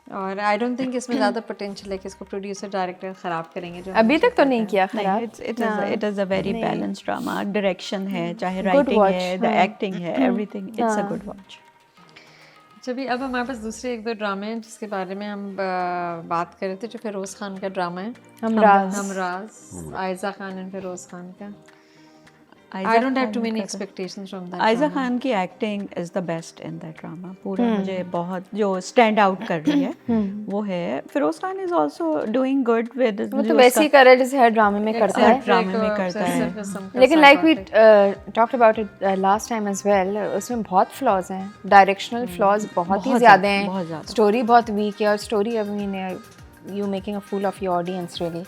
और आई डोंट थिंक इसमें ज़्यादा पोटेंशियल है कि इसको प्रोड्यूसर डायरेक्टर ख़राब करेंगे जो अभी तक तो नहीं किया नहीं, खराब। it is a very balanced drama. Direction है, चाहे writing watch, है, the acting है, everything. It's a good watch. जब अब हमारे पास दूसरे एक दो ड्रामे हैं जिसके बारे में हम बात कर रहे थे, जो फिरोज़ खान का ड्रामा है हमराज, आयजा खान एंड फिरोज़ खान का। I don't have too many expectations from that. Aiza Khan की acting is the best in that drama. पूरा मुझे बहुत जो स्टैंड आउट कर रही है वो है। Feroz Khan is also doing good with, वो तो वैसे ही कर रहा है जैसे हर ड्रामे में करता है। ड्रामे में करता है, लेकिन like we talked about it last time as well, उसमें बहुत फ्लॉज हैं, डायरेक्शनल फ्लॉज बहुत ही ज़्यादा हैं, स्टोरी बहुत वीक है, और story I mean you making a fool of your audience really.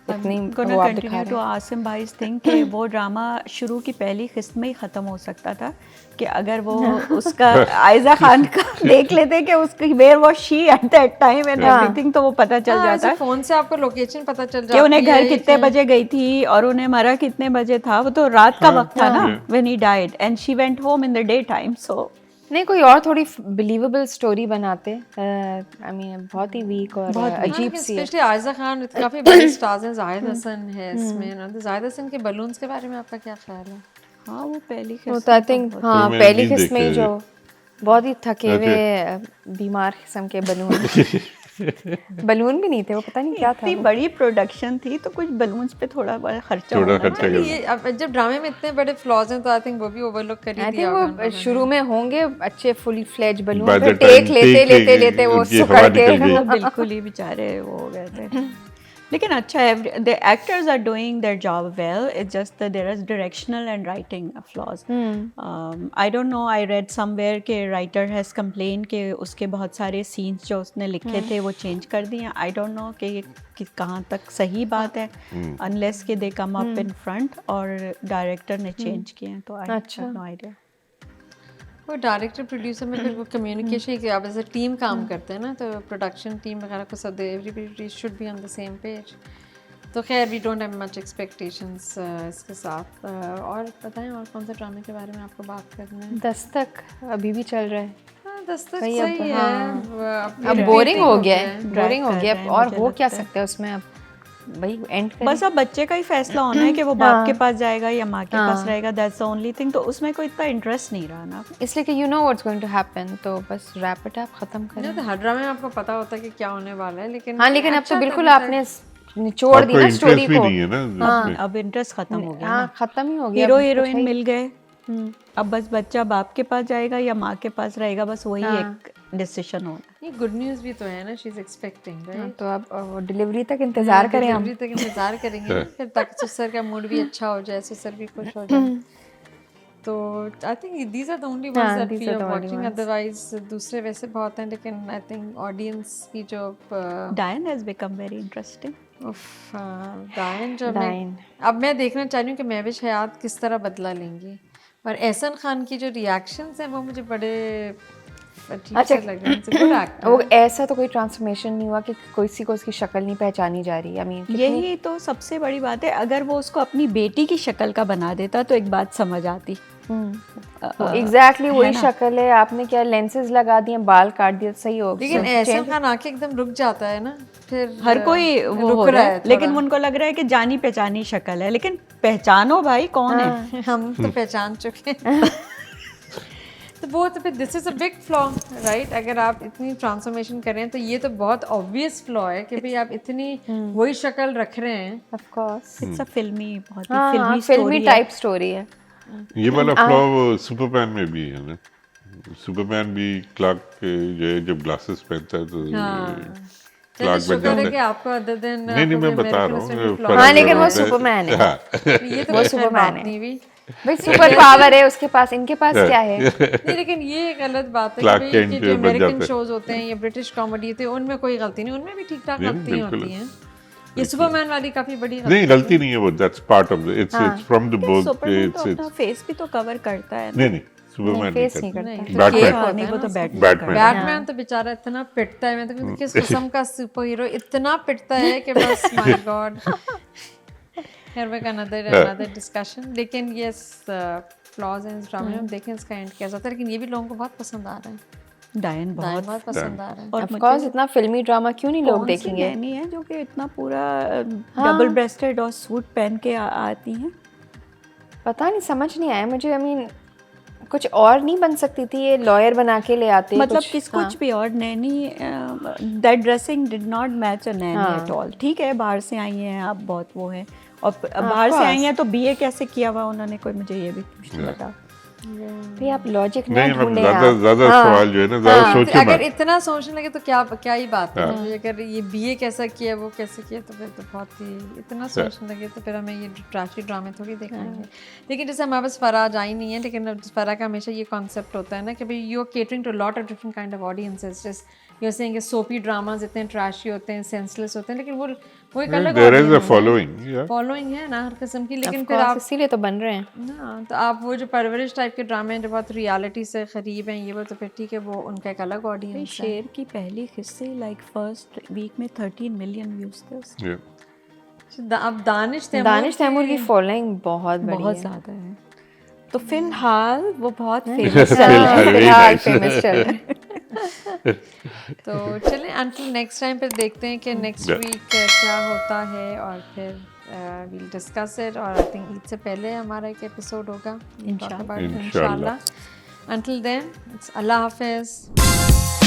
Continue to Asim भाई's थिंग कि वो ड्रामा शुरू की पहली किस्त में ही ख़त्म हो सकता था कि अगर वो उसका आयजा खान का देख लेते कि उसकी where was she at that time and everything, तो वो पता चल जाता है। फोन से आपको लोकेशन पता चल जाती है कि उन्हें घर कितने बजे गई थी और उन्हें मरा कितने बजे था। वो तो रात का वक्त था ना when he died and she went home in the day time. So नहीं, कोई और थोड़ी बिलीवेबल स्टोरी बनाते। आई मीन बहुत ही वीक और अजीब सी है। स्पेशली आयजा खान, काफी बड़े स्टार्स हैं, जाहिद हसन है इसमें ना। तो जाहिद हसन के बलून्स के बारे में आपका क्या ख्याल है? हाँ, वो पहली वो तो आई थिंक हाँ पहली किस्म में जो बहुत ही थके हुए बीमार किस्म के बलून भी नहीं थे, वो पता नहीं क्या था। इतनी बड़ी प्रोडक्शन थी तो कुछ बलून्स पे थोड़ा बड़ा खर्चा होना। ये अब जब ड्रामे में इतने बड़े फ्लॉज हैं तो आई थिंक वो भी ओवरलुक कर ही दिया होगा। वो शुरू में होंगे अच्छे फुली फ्लेज बलून, फिर टेक लेते वो सुकड़ के बिल्कुल ही बेचारे वो हो गए थे। लेकिन अच्छा है, the actors are doing their job well. It's just that there is directional and writing flaws. I don't know. I read somewhere कि writer has complained कि उसके बहुत सारे scenes जो उसने लिखे थे वो change कर दिए। I don't know कि कहाँ तक सही बात है, unless कि they come up in front और director ने change किए हैं, तो I have no idea. वो डायरेक्टर प्रोड्यूसर में फिर वो कम्युनिकेशन की आप ऐसे टीम काम करते हैं ना, तो प्रोडक्शन टीम वगैरह को सब everybody should be on the same page. तो खैर we don't have much expectations इसके साथ। और बताएं और कौन से ड्रामे के बारे में आपको बात करना है? दस्तक अभी भी चल रहा है। दस्तक सही है, अब बोरिंग हो गया है, और हो क्या सकता है उसमें अब भाई एंड करें। बस अब बच्चे का ही फैसला होना है कि वो बाप के पास जाएगा या माँ के पास रहेगा। That's the only thing. तो उसमें कोई इतना इंटरेस्ट नहीं रहा ना, इसलिए कि you know what's going to happen, तो बस रैप इट अप, खत्म करें। तो हर ड्रामे में आपको पता होता है कि क्या होने वाला है, लेकिन हाँ, लेकिन अब तो बिल्कुल आपने निचोड़ दी ना स्टोरी को। अब इंटरेस्ट खत्म हो गया। हाँ, खत्म ही हो गया। हीरो हीरोइन मिल गए, अब बस बच्चा बाप के पास जाएगा या माँ के पास रहेगा, बस वही एक डिसीजन होना। ये गुड न्यूज़ भी तो है ना, शी इज एक्सपेक्टिंग, राइट? तो अब डिलीवरी तक इंतजार करें हम। डिलीवरी तक इंतजार करेंगे फिर ताकि ससुर का मूड भी अच्छा हो जाए, ससुर भी खुश हो जाए। तो I think these are the only ones that we are watching, otherwise दूसरे वैसे बहुत हैं, लेकिन आई थिंक ऑडियंस की जो डायन हैज बिकम वेरी इंटरेस्टिंग। डायन अब मैं देखना चाह रही हूँ कि महविश हयात किस तरह बदला लेंगी, और एहसन खान की जो रिएक्शंस हैं वो मुझे बड़े अच्छा लग रहे हैं। वो ऐसा तो कोई ट्रांसफॉर्मेशन नहीं हुआ कि किसी को उसकी शक्ल नहीं पहचानी जा रही। आई मीन यही तो सबसे बड़ी बात है। अगर वो उसको अपनी बेटी की शक्ल का बना देता तो एक बात समझ आती। एग्जैक्टली वही शक्ल है, आपने क्या लेंसेज लगा दिए, बाल काट दिए, सही हो गया। लेकिन एहसन खान आके एकदम रुक जाता है ना, फिर हर कोई वो हो रहा है, लेकिन उनको लग रहा है कि जानी पहचानी शक्ल है, लेकिन पहचानो भाई कौन है। हम तो पहचान चुके हैं। तो वो तो फिर this is a big flaw, right? अगर आप इतनी ट्रांसफॉर्मेशन कर रहे हैं तो ये तो बहुत ऑब्वियस फ्लॉ है कि भाई आप इतनी वही शक्ल रख रहे हैं। ऑफ कोर्स इट्स अ फिल्मी, बहुत ही फिल्मी टाइप स्टोरी है। ये वाला फ्लॉ सुपरमैन में भी है ना। सुपरमैन भी क्लार्क जो है जब ग्लासेस पहनता है तो क्लार्क बन जाता है। आपको अदर देन नहीं मैं बता रहा हूँ। हाँ, लेकिन वो सुपरमैन है। ये तो वो सुपरमैन है भाई, सुपर पावर है उसके पास, इनके पास क्या है? नहीं, लेकिन ये एक गलत बात है कि जो अमेरिकन शोज होते हैं या ब्रिटिश कॉमेडी होती है उनमें कोई गलती नहीं, उनमें भी ठीक ठाक गलती होती हैं। ये सुपरमैन वाली काफी बड़ी नहीं गलती नहीं है वो, that's part of the it's from the book. Superman तो अपना फेस भी तो कवर करता है। नहीं सुपरमैन face नहीं नहीं करता। नहीं, तो बैटमैन केक हाँ, नहीं वो तो बैटमैन बैटमैन बैटमैन तो बेचारा इतना पिटता है, मैं तो कहती किस किस्म का सुपर हीरो इतना पिटता है कि बस my God. Here we go another discussion, लेकिन yes फ्लॉज इन इस ड्रामा में हम देखें इसका एंड कैसा था, लेकिन ये भी लोगों को बहुत पसंद आ रहा है, डायन बहुत बहुत पसंद आ रहा है। और ऑफ कोर्स इतना फिल्मी ड्रामा क्यों नहीं लोग कौन सी देखेंगे? नैनी है जो कि इतना पूरा डबल ब्रेस्टेड और सूट पहन के आती हैं? पता नहीं, समझ नहीं आया मुझे। आई मीन कुछ और नहीं बन सकती थी ये? लॉयर बना के ले आते मतलब कुछ भी और Naini that dressing did not match a Naini at all. ठीक है बाहर से आई हैं आप, बहुत वो हैं, और बाहर से आई हैं तो बीए कैसे किया हुआ उन्होंने, कोई मुझे ये भी कुछ नहीं पता। भी आप लॉजिक ना नहीं, ढूंढे ज्यादा सवाल जो है ना, ज्यादा सोचे अगर मत। इतना सोचने लगे तो क्या ही बात है। अगर ये बीए कैसा किया वो कैसे किया तो फिर तो बहुत ही, इतना सोचने लगे तो फिर हमें ये ट्रैशी ड्रामे थोड़ी देखेंगे। लेकिन जैसे हमारे पास फराज आई नहीं है, लेकिन फरा का हमेशा ये कॉन्सेप्ट होता है ना कि भाई you are catering to lot of different kind of audiences. Just you are saying soapy dramas इतने ट्रैशी होते हैं, सेंसलेस होते हैं, लेकिन वो एक अलग देयर इज अ फॉलोइंग है ना हर किस्म की। लेकिन फिर आप इसीलिए तो बन रहे हैं ना, तो आप वो जो परवरिश टाइप के ड्रामे हैं जो बहुत रियलिटी से करीब हैं, ये वो तो फिर ठीक है, वो उनका एक अलग ऑडियंस है। शेर की पहली किस्से लाइक फर्स्ट वीक में 13 मिलियन व्यूज थे उसके। अब दानिश तैमूर की फॉलोइंग बहुत बड़ी बहुत है। ज़्यादा है, तो फिलहाल वो बहुत फेमस फिलहाल फेमस चल रहा है। तो चलें अंटिल नेक्स्ट टाइम फिर देखते हैं कि नेक्स्ट वीक क्या होता है, और फिर we'll discuss it, और आई थिंक ईद से पहले हमारा एक एपिसोड होगा इंशाल्लाह। Until then, it's Allah Hafiz.